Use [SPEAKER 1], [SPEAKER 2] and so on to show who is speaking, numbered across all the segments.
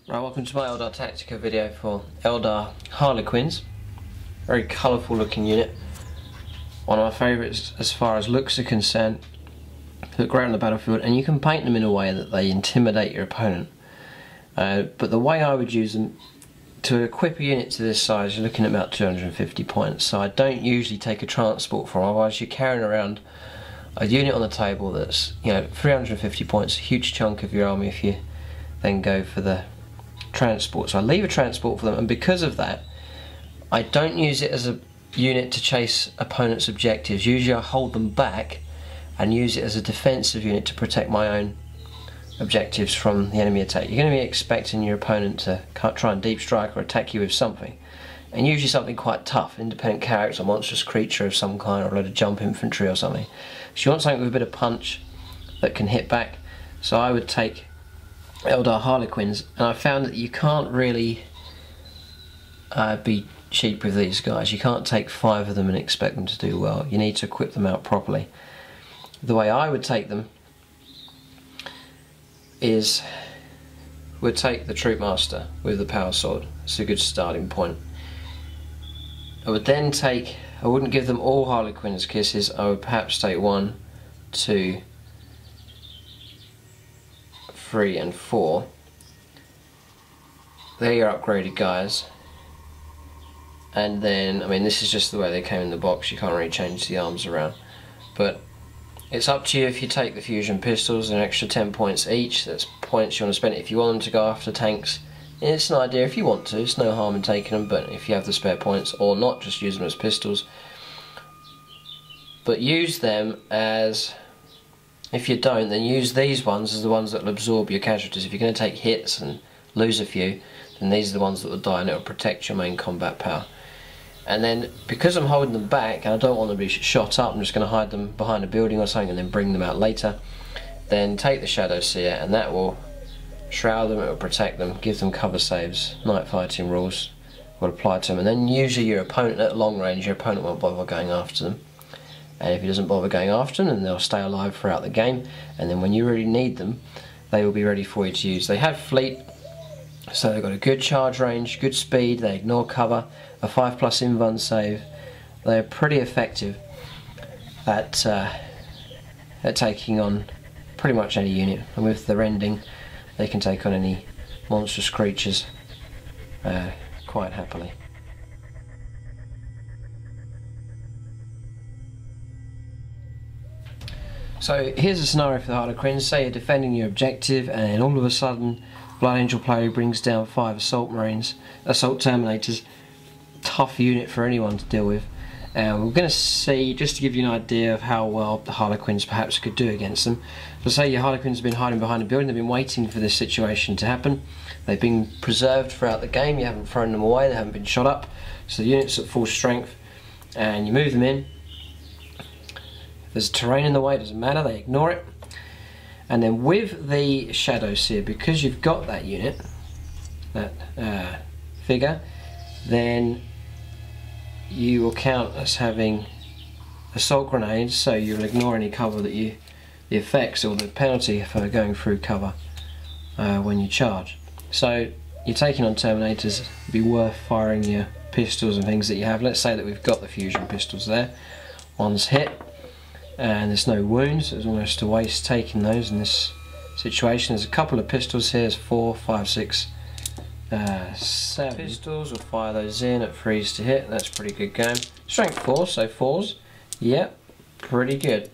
[SPEAKER 1] Right, welcome to my Eldar Tactica video for Eldar Harlequins. Very colourful looking unit. One of my favourites as far as looks are concerned. Look great on the battlefield, and you can paint them in a way that they intimidate your opponent. But the way I would use them, to equip a unit to this size, you're looking at about 250 points. So I don't usually take a transport from, otherwise you're carrying around a unit on the table that's, 350 points, a huge chunk of your army if you then go for the transport. So I leave a transport for them, and because of that I don't use it as a unit to chase opponents' objectives. Usually I hold them back and use it as a defensive unit to protect my own objectives from the enemy attack. You're going to be expecting your opponent to try and deep strike or attack you with something, and usually something quite tough, independent character, a monstrous creature of some kind, or a load of jump infantry or something. So you want something with a bit of punch that can hit back. So I would take Eldar Harlequins, and I found that you can't really be cheap with these guys. You can't take 5 of them and expect them to do well. You need to equip them out properly. The way I would take them is, we'd take the Troopmaster with the power sword. It's a good starting point. I would then take, I wouldn't give them all Harlequins kisses, I would perhaps take 1, 2, 3 and 4. They're your upgraded guys. And then, I mean, this is just the way they came in the box, you can't really change the arms around. But it's up to you if you take the fusion pistols, an extra 10 points each. That's points you want to spend if you want them to go after tanks. It's an idea if you want to, it's no harm in taking them, but if you have the spare points, or not, just use them as pistols. But use them as, if you don't, then use these ones as the ones that will absorb your casualties. If you're going to take hits and lose a few, then these are the ones that will die, and it will protect your main combat power. And then, because I'm holding them back and I don't want them to be shot up, I'm just going to hide them behind a building or something and then bring them out later. Then take the Shadow Seer, and that will shroud them, it will protect them, give them cover saves, night fighting rules will apply to them. And then usually your opponent at long range, your opponent won't bother going after them. And if he doesn't bother going after them, then they'll stay alive throughout the game, and then when you really need them, they will be ready for you to use. They have fleet, so they've got a good charge range, good speed, they ignore cover, a 5+ invuln save. They're pretty effective at taking on pretty much any unit, and with their ending they can take on any monstrous creatures quite happily. So here's a scenario for the Harlequins. Say you're defending your objective, and all of a sudden Blood Angel player brings down 5 assault terminators. Tough unit for anyone to deal with. And we're going to see, just to give you an idea of how well the Harlequins perhaps could do against them. So say your Harlequins have been hiding behind a building, they've been waiting for this situation to happen. They've been preserved throughout the game, you haven't thrown them away, they haven't been shot up. So the unit's at full strength, and you move them in. There's terrain in the way, it doesn't matter, they ignore it. And then with the Shadow Seer, because you've got that unit, that figure, then you will count as having assault grenades, so you'll ignore any cover that the effects or the penalty for going through cover when you charge. So you're taking on terminators, it'd be worth firing your pistols and things that you have. Let's say that we've got the fusion pistols there, one's hit and there's no wounds, so it's almost a waste taking those in this situation. There's a couple of pistols here, there's 4, 5, 6, 7 pistols. We'll fire those in at 3s to hit, that's pretty good going. Strength 4, so 4s, yep, pretty good.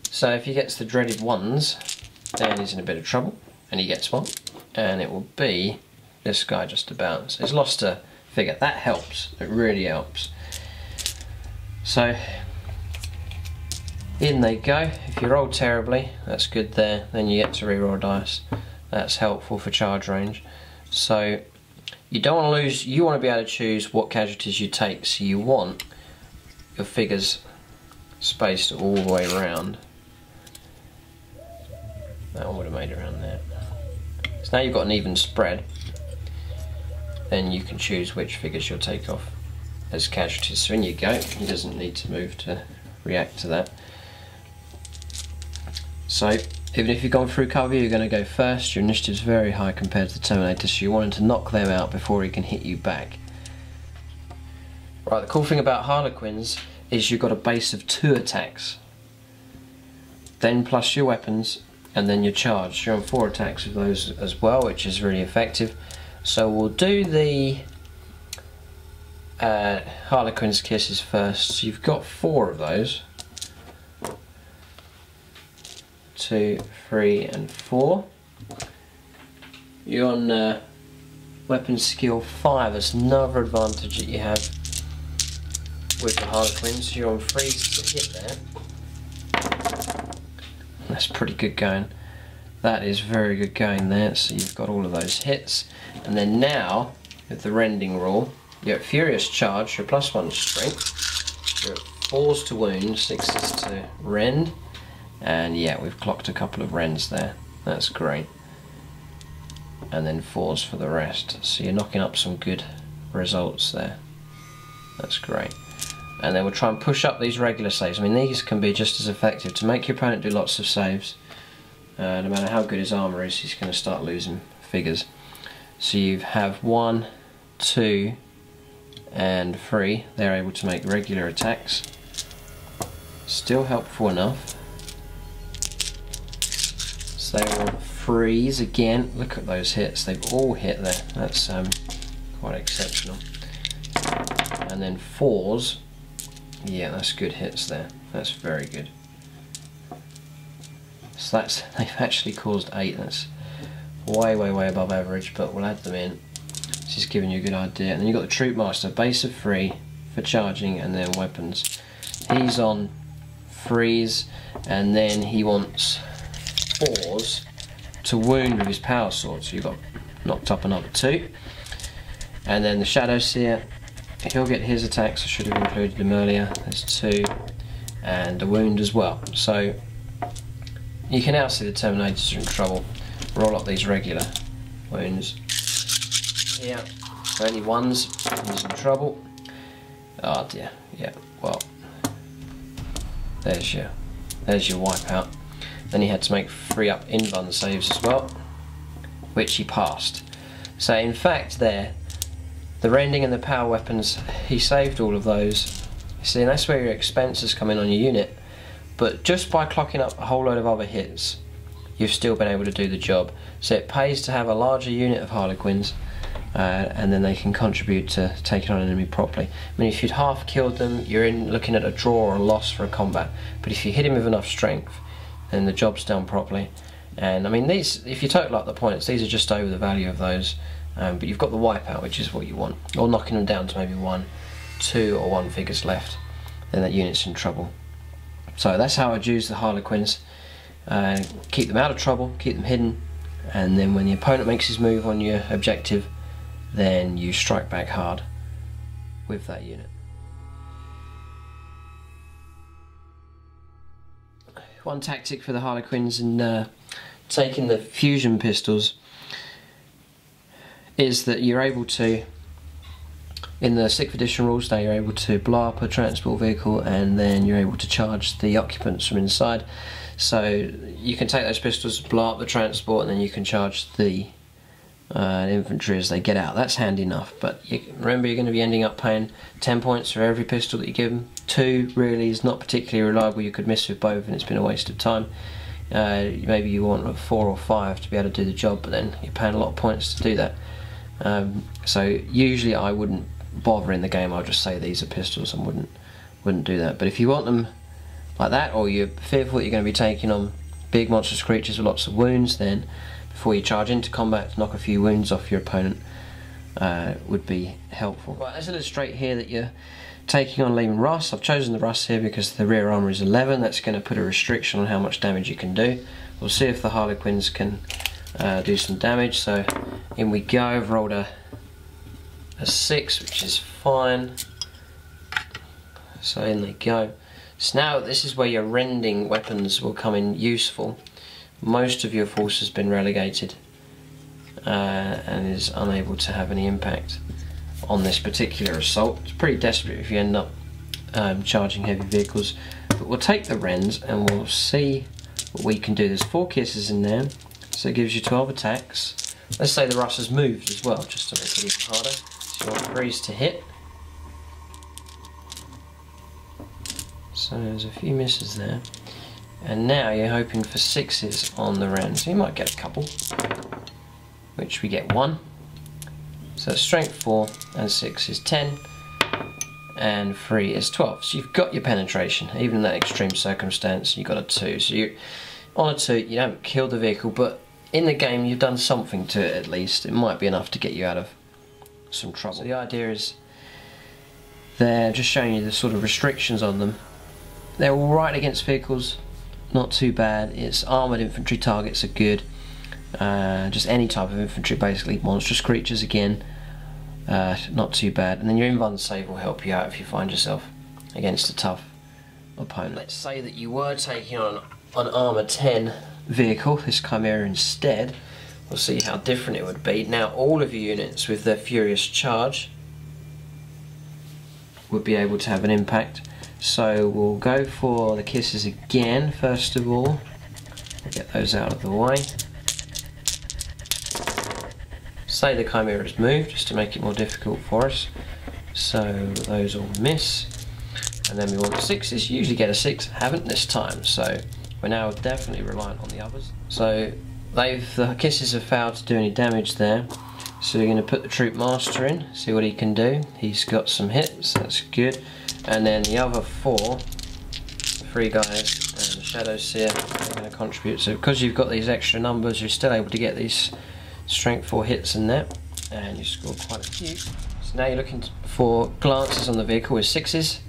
[SPEAKER 1] So if he gets the dreaded 1s, then he's in a bit of trouble, and he gets one, and it will be this guy just about. So he's lost a figure, that helps, it really helps. So in they go. If you roll terribly, that's good there, then you get to reroll dice, that's helpful for charge range. So you don't want to lose, you want to be able to choose what casualties you take, so you want your figures spaced all the way around. That one would have made it around there. So now you've got an even spread, then you can choose which figures you'll take off as casualties. So in you go, he doesn't need to move to react to that. So Even if you've gone through cover, you're going to go first. Your initiative's very high compared to the Terminator, so you're wanting to knock them out before he can hit you back. Right, the cool thing about Harlequins is you've got a base of 2 attacks, then plus your weapons, and then your charge. You're on 4 attacks with those as well, which is really effective. So we'll do the Harlequin's Kisses first. So you've got 4 of those. 2, 3 and 4. You're on weapon skill 5. That's another advantage that you have with the Harlequins. You're on freeze to hit there. That's pretty good going. That is very good going there. So you've got all of those hits. And then now, with the rending rule, you're at Furious Charge, you're +1 strength. You're at 4s to wound, 6s to rend. And yeah, we've clocked a couple of rends there. That's great. And then 4s for the rest. So you're knocking up some good results there. That's great. And then we'll try and push up these regular saves. I mean, these can be just as effective to make your opponent do lots of saves. No matter how good his armour is, he's going to start losing figures. So you have 1, 2 and 3. They're able to make regular attacks. Still helpful enough. So they're on freeze again. Look at those hits. They've all hit there. That's quite exceptional. And then 4s. Yeah, that's good hits there. That's very good. So that's, they've actually caused 8. That's way above average, but we'll add them in. This is giving you a good idea. And then you've got the Troop Master, base of 3 for charging, and then weapons. He's on freeze, and then he wants 4s to wound with his power sword. So you've got knocked up another 2. And then the Shadow Seer, he'll get his attacks. I should have included him earlier. There's 2, and a wound as well. So you can now see the Terminators are in trouble. Roll up these regular wounds. Yeah, only 1s. He's in trouble. Oh dear. Yeah. Well, there's your wipeout. Then he had to make 3 up invuln saves as well, which he passed. So in fact, there, the rending and the power weapons, he saved all of those. You see, and that's where your expenses come in on your unit. But just by clocking up a whole load of other hits, you've still been able to do the job. So it pays to have a larger unit of Harlequins, and then they can contribute to taking on an enemy properly. I mean, if you'd half killed them, you're looking at a draw or a loss for a combat. But if you hit him with enough strength, then the job's done properly. And I mean, these, if you total up the points, these are just over the value of those. But you've got the wipeout, which is what you want, or knocking them down to maybe 1, 2 or 1 figures left. Then that unit's in trouble. So that's how I'd use the Harlequins. Keep them out of trouble, keep them hidden, and then when the opponent makes his move on your objective, then you strike back hard with that unit. One tactic for the Harlequins in taking the fusion pistols is that you're able to, in the 6th edition rules now, you're able to blow up a transport vehicle and then you're able to charge the occupants from inside. So you can take those pistols, blow up the transport, and then you can charge the infantry as they get out. That's handy enough, but remember, you're going to be ending up paying 10 points for every pistol that you give them. 2 really is not particularly reliable. You could miss with both and it's been a waste of time. Maybe you want 4 or 5 to be able to do the job, but then you're paying a lot of points to do that. So usually I wouldn't bother in the game. I'll just say these are pistols and wouldn't do that. But if you want them like that, or you're fearful that you're going to be taking on big monstrous creatures with lots of wounds, then before you charge into combat, to knock a few wounds off your opponent would be helpful. Right, let's illustrate here that you're taking on Leman Russ. I've chosen the Russ here because the rear armour is 11. That's going to put a restriction on how much damage you can do. We'll see if the Harlequins can do some damage. So in we go. I've rolled a 6, which is fine. So in they go. So now this is where your rending weapons will come in useful. Most of your force has been relegated and is unable to have any impact on this particular assault. It's pretty desperate if you end up charging heavy vehicles. But we'll take the rends and we'll see what we can do, there's 4 kisses in there, so it gives you 12 attacks. Let's say the Russ has moved as well, just to make it even harder. So you want 3s to hit. So there's a few misses there. And now you're hoping for 6s on the round. So you might get a couple, which we get 1. So strength 4 and 6 is 10. And 3 is 12. So you've got your penetration. Even in that extreme circumstance, you've got a 2. So you, on a 2, you don't kill the vehicle, but in the game you've done something to it at least. It might be enough to get you out of some trouble. So the idea is they're just showing you the sort of restrictions on them. They're alright against vehicles, not too bad. It's armoured infantry targets are good. Just any type of infantry basically. Monstrous creatures again. Not too bad, and then your invuln save will help you out if you find yourself against a tough opponent. Let's say that you were taking on an armour 10 vehicle, this Chimera instead. We'll see how different it would be. Now all of your units with their furious charge would be able to have an impact, so we'll go for the kisses again first of all. We'll get those out of the way. Say the Chimera has moved, just to make it more difficult for us. So those all miss. And then we want 6s. You usually get a 6, haven't this time. So we're now definitely reliant on the others. So the kisses have failed to do any damage there. So we're going to put the Troop Master in, see what he can do. He's got some hits, that's good. And then the other 4, 3 guys and the Shadow Seer are going to contribute. So because you've got these extra numbers, you're still able to get these strength 4 hits in there, and you scored quite a few. So now you're looking for glances on the vehicle with 6s,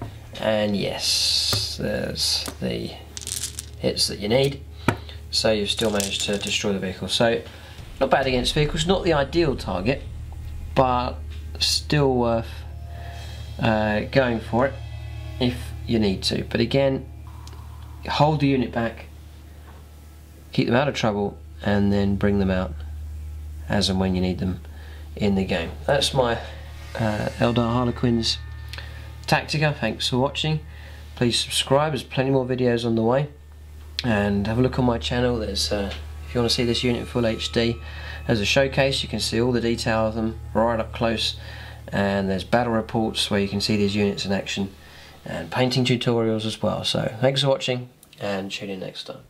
[SPEAKER 1] and yes, there's the hits that you need. So you've still managed to destroy the vehicle. So not bad against vehicles, not the ideal target, but still worth going for it if you need to. But again, hold the unit back, keep them out of trouble, and then bring them out as and when you need them in the game. That's my Eldar Harlequins Tactica. Thanks for watching. Please subscribe, there's plenty more videos on the way, and have a look on my channel. There's if you want to see this unit in full HD, there's a showcase, you can see all the detail of them right up close, and there's battle reports where you can see these units in action, and painting tutorials as well. So thanks for watching, and tune in next time.